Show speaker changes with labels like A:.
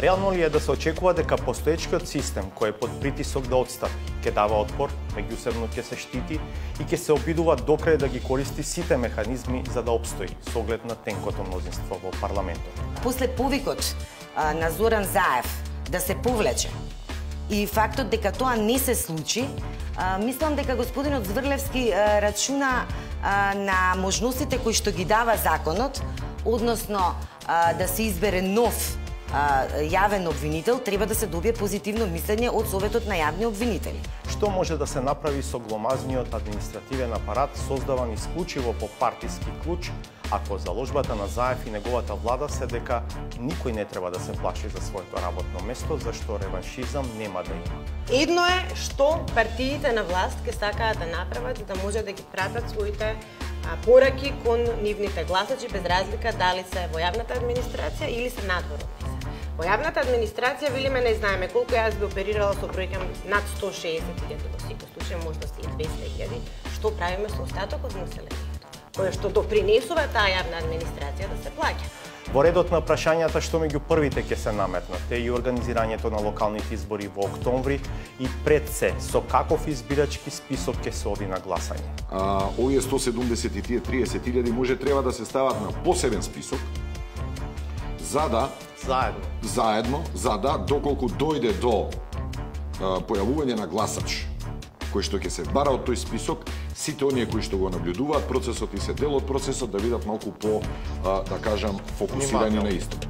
A: Реално ли е да се очекува дека постоечкиот систем кој е под притисок да отстави, ќе дава отпор, меѓусебно ќе се штити и ќе се обидува докрај да ги користи сите механизми за да обстои со оглед на тенкото мнозинство во парламентот?
B: После повикот на Зоран Заев да се повлече и фактот дека тоа не се случи, мислам дека господинот Зврлевски рачуна на можностите кои што ги дава законот, односно да се избере нов јавен обвинител, треба да се добие позитивно мислење од Советот на јавни обвинители.
A: Што може да се направи со гломазниот административен апарат создаван исклучиво по партиски клуч, ако заложбата на Заев и неговата влада се дека никој не треба да се плаши за своето работно место, зашто реваншизам нема да има?
C: Едно е што партиите на власт ќе сакаат да направат за да може да ги пратат своите пораки кон нивните гласачи, без разлика дали се во јавната администрација или се надвор од неа. Во јавната администрација, велиме, не знаеме колку, јас би оперирала со бројка над 160.000, во секој случај можда се и 200.000. Што правиме со остатокот на населението, кое што допринесува таа јавна администрација да се плаќа?
A: Во редот на прашањата што меѓу првите ќе се наметнат е и организирањето на локалните избори во октомври и пред се, со каков избирачки список ќе се оди на гласање?
D: Овие 170 и тие 30.000 може треба да се стават на посебен список, за да заедно, за да доколку дојде до појавување на гласач кој што ќе се бара од тој список, сите оние кои што го наблюдуваат процесот и се дел од процесот да видат малку по, да кажам, фокусирани на истото.